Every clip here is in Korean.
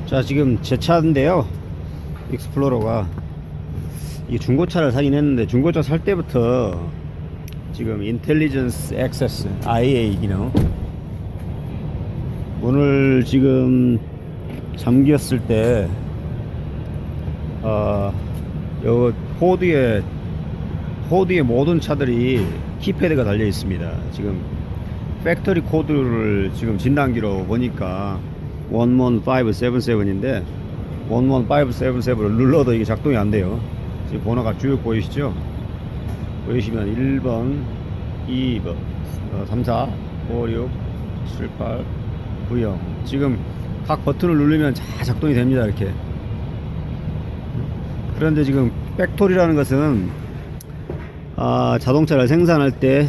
자, 지금 제 차인데요. 익스플로러가 이 중고차를 사긴 했는데, 중고차 살 때부터 지금 인텔리전스 액세스 IA 기능, 문을 지금 잠겼을 때 요 포드에 모든 차들이 키패드가 달려 있습니다. 지금 팩토리 코드를 지금 진단기로 보니까 11577인데 11577을 눌러도 이게 작동이 안 돼요. 지금 번호가 쭉 보이시죠? 보이시면 1번, 2번, 3, 4, 5, 6, 7, 8, 9, 0. 지금 각 버튼을 누르면 다 작동이 됩니다. 이렇게. 그런데 지금 팩토리라는 것은 자동차를 생산할 때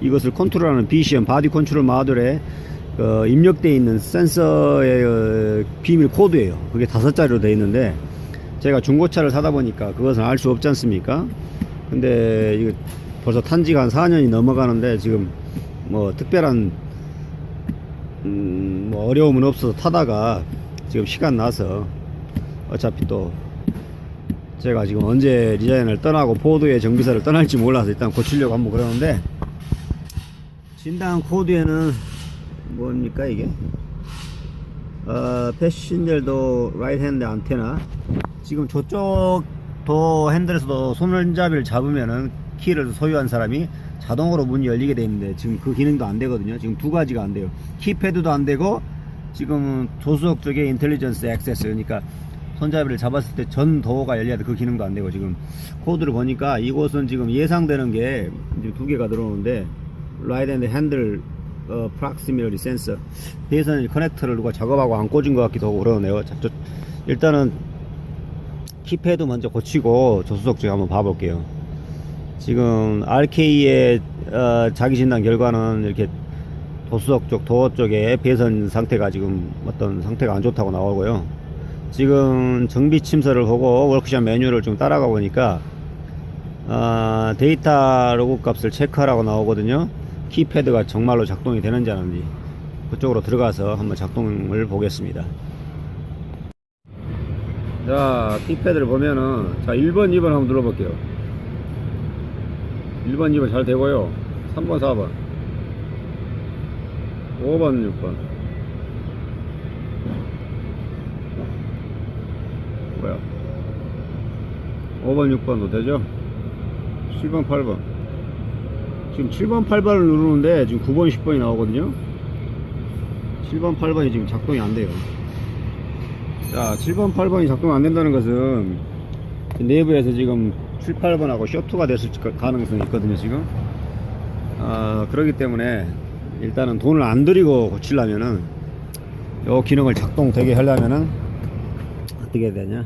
이것을 컨트롤하는 BCM 바디 컨트롤 모듈에 입력되어 있는 센서의 비밀 코드예요. 그게 5자리로 되어 있는데, 제가 중고차를 사다 보니까 그것은 알 수 없지 않습니까? 근데 이거 벌써 탄지가 한 4년이 넘어가는데 지금 뭐 특별한 뭐 어려움은 없어서 타다가 지금 시간 나서, 어차피 또 제가 지금 언제 리자인을 떠나고 포드의 정비사를 떠날지 몰라서 일단 고치려고 한번 그러는데, 진단 코드에는 뭡니까 이게? 패신저도 라이트 핸드 안테나. 지금 저쪽 도 핸들에서도 손잡이를 잡으면은 키를 소유한 사람이 자동으로 문이 열리게 되어 있는데, 지금 그 기능도 안 되거든요. 지금 두 가지가 안 돼요. 키패드도 안 되고, 지금 조수석 쪽에 인텔리전스 액세스, 그러니까 손잡이를 잡았을 때 전 도어가 열려야 돼. 그 기능도 안 되고, 지금 코드를 보니까 이곳은 지금 예상되는 게 지금 두 개가 들어오는데, 라이트 핸드 핸들 프락시미러리 센서, 배선 커넥터를 누가 작업하고 안 꽂은 것 같기도 하고 그러네요. 일단은 키패드 먼저 고치고 조수석 쪽에 한번 봐볼게요. 지금 RK의 자기 진단 결과는 이렇게 조수석 쪽 도어 쪽에 배선 상태가 지금 어떤 상태가 안 좋다고 나오고요. 지금 정비 침서를 보고 워크샵 매뉴얼을 좀 따라가 보니까 데이터 로그 값을 체크하라고 나오거든요. 키패드가 정말로 작동이 되는지 안 하는지 그쪽으로 들어가서 한번 작동을 보겠습니다. 자, 키패드를 보면은, 자, 1번, 2번 한번 눌러볼게요. 1번, 2번 잘 되고요. 3번, 4번, 5번, 6번. 뭐야? 5번, 6번도 되죠? 7번, 8번. 지금 7번, 8번을 누르는데 지금 9번, 10번이 나오거든요. 7번, 8번이 지금 작동이 안 돼요. 자, 7번, 8번이 작동 안 된다는 것은 내부에서 지금 7, 8번하고 셔트가 됐을 가능성이 있거든요, 지금. 그렇기 때문에 일단은 돈을 안 들이고 고치려면은, 요 기능을 작동되게 하려면은 어떻게 해야 되냐.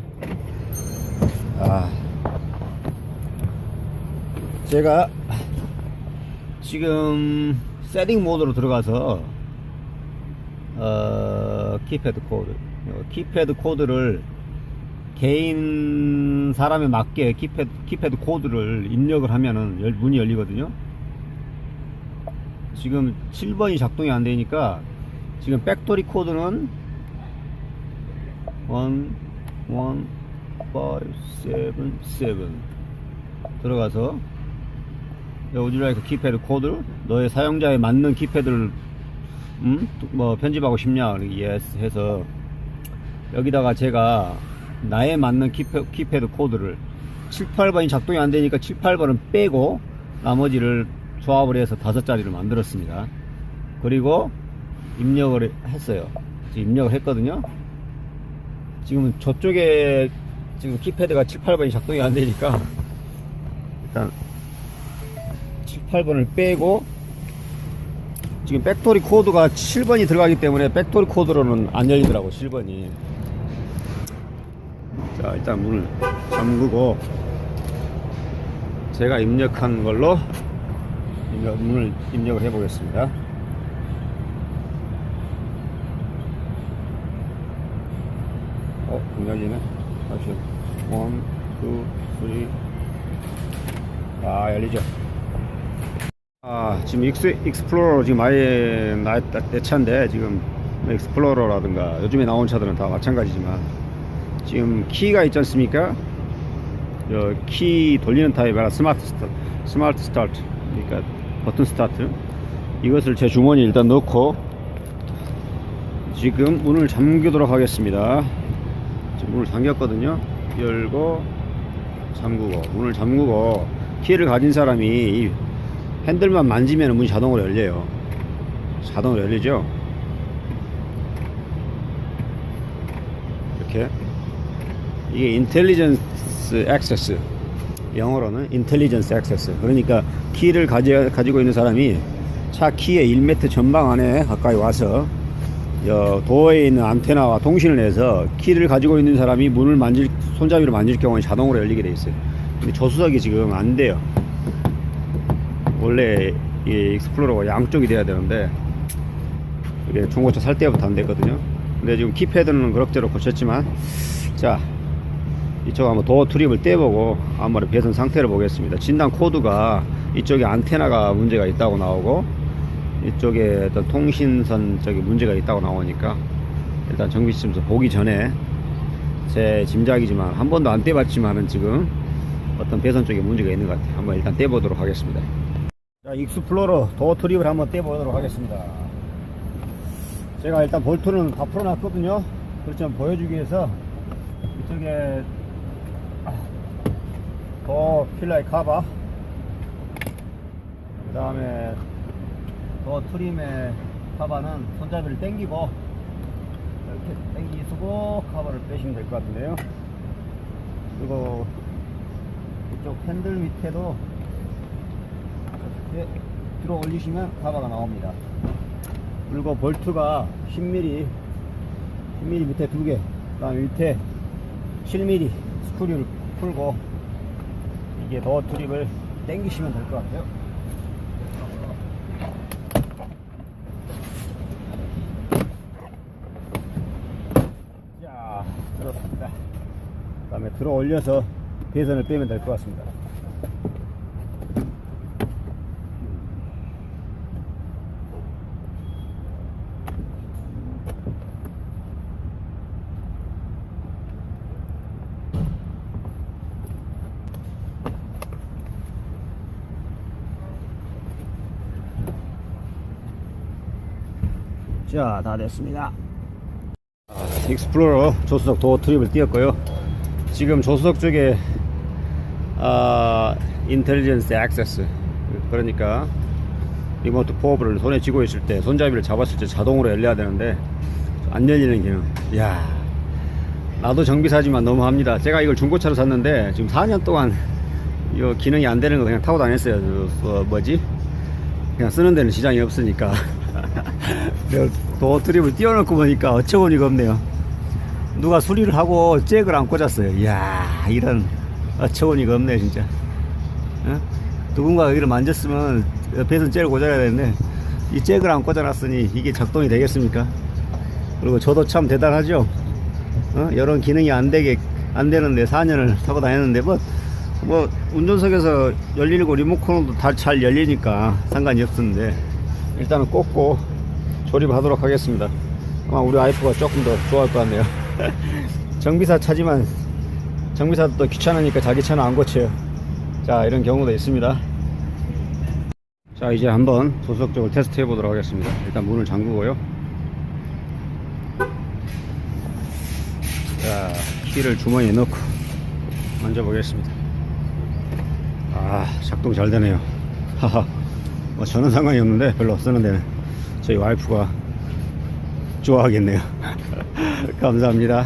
제가 지금 세팅 모드로 들어가서 키패드 코드를 개인 사람에 맞게 키패드 코드를 입력을 하면은 문이 열리거든요. 지금 7번이 작동이 안 되니까 지금 팩토리 코드는 11577 들어가서 우주라이크 키패드 코드, 너의 사용자에 맞는 키패드를 뭐 편집하고 싶냐, yes 해서 여기다가 제가 나에 맞는 키패드 코드를 7, 8번이 작동이 안 되니까 7, 8번은 빼고 나머지를 조합을 해서 5자리를 만들었습니다. 그리고 입력을 했어요. 지금 입력을 했거든요. 지금은 저쪽에 지금 키패드가 7, 8번이 작동이 안 되니까 일단 7, 8번을 빼고, 지금 팩토리 코드가 7번이 들어가기 때문에 팩토리 코드로는 안 열리더라고, 7번이. 자, 일단 문을 잠그고 제가 입력한 걸로 문을 입력을 해 보겠습니다. 문 열리네. 다시 1, 2, 3. 열리죠. 지금 익스플로러 지금 아예 내 차인데 지금 익스플로러라든가 요즘에 나온 차들은 다 마찬가지지만 지금 키가 있지 않습니까? 키 돌리는 타입이 아니라 스마트 스타트, 그러니까 버튼 스타트, 이것을 제 주머니에 일단 넣고 지금 문을 잠그도록 하겠습니다. 지금 문을 잠겼거든요. 열고 잠그고, 문을 잠그고, 키를 가진 사람이 이 핸들만 만지면 문이 자동으로 열려요. 자동으로 열리죠. 이렇게. 이게 인텔리전스 액세스, 영어로는 인텔리전스 액세스. 그러니까 키를 가지고 있는 사람이 차 키의 1m 전방 안에 가까이 와서 도어에 있는 안테나와 통신을 해서 키를 가지고 있는 사람이 문을 손잡이로 만질 경우에 자동으로 열리게 돼 있어요. 근데 조수석이 지금 안 돼요. 원래 이 익스플로러가 양쪽이 돼야 되는데 이게 중고차 살 때부터 안 됐거든요. 근데 지금 키패드는 그럭저럭 고쳤지만, 자, 이쪽 한번 도어 트립을 떼보고 아무리 배선 상태를 보겠습니다. 진단 코드가 이쪽에 안테나가 문제가 있다고 나오고 이쪽에 어떤 통신선 쪽에 문제가 있다고 나오니까 일단 정비시점에서 보기 전에 제 짐작이지만 한 번도 안 떼봤지만은 지금 어떤 배선 쪽에 문제가 있는 것 같아요. 한번 일단 떼보도록 하겠습니다. 자, 익스플로러 도어 트립을 한번 떼보도록 하겠습니다. 제가 일단 볼트는 다 풀어놨거든요. 그렇지만 보여주기 위해서 이쪽에 도어 필라의 카바, 그 다음에 도어 트림의 카바는 손잡이를 당기고 이렇게 당기시고 카바를 빼시면 될 것 같은데요. 그리고 이쪽 핸들 밑에도 이렇게 들어 올리시면 카바가 나옵니다. 그리고 볼트가 10mm 밑에 2개, 그 다음에 밑에 7mm 스크류를 풀고 이게 도어 트립을 당기시면 될 것 같아요. 자, 들었습니다. 그 다음에 들어 올려서 배선을 빼면 될 것 같습니다. 자, 다 됐습니다. 익스플로러 조수석 도어 트립을 띄었고요. 지금 조수석 쪽에 인텔리전스 액세스, 그러니까 리모트 포업을 손에 쥐고 있을 때 손잡이를 잡았을 때 자동으로 열려야 되는데 안 열리는 기능. 이야, 나도 정비사지만 너무합니다. 제가 이걸 중고차로 샀는데 지금 4년 동안 이 기능이 안 되는 거 그냥 타고 다녔어요. 그냥 쓰는 데는 지장이 없으니까. 도어 트립을 띄워놓고 보니까 어처구니가 없네요. 누가 수리를 하고 잭을 안 꽂았어요. 이야, 이런 어처구니가 없네 진짜. 어? 누군가 여기를 만졌으면 배선 잭을 꽂아야 되는데 이 잭을 안 꽂아놨으니 이게 작동이 되겠습니까? 그리고 저도 참 대단하죠. 이런 기능이 안 되는데 4년을 타고 다녔는데 뭐 운전석에서 열리고 리모컨도 다 잘 열리니까 상관이 없었는데 일단은 꽂고 조립하도록 하겠습니다. 아마 우리 와이프가 조금 더 좋아할 것 같네요. 정비사 차지만 정비사도 또 귀찮으니까 자기 차는 안 고쳐요. 자, 이런 경우도 있습니다. 자, 이제 한번 조수석 쪽을 테스트 해보도록 하겠습니다. 일단 문을 잠그고요. 자, 키를 주머니에 넣고 만져보겠습니다. 작동 잘 되네요. 하하. 뭐 저는 상관이 없는데 별로 쓰는 데는 저희 와이프가 좋아하겠네요. 감사합니다.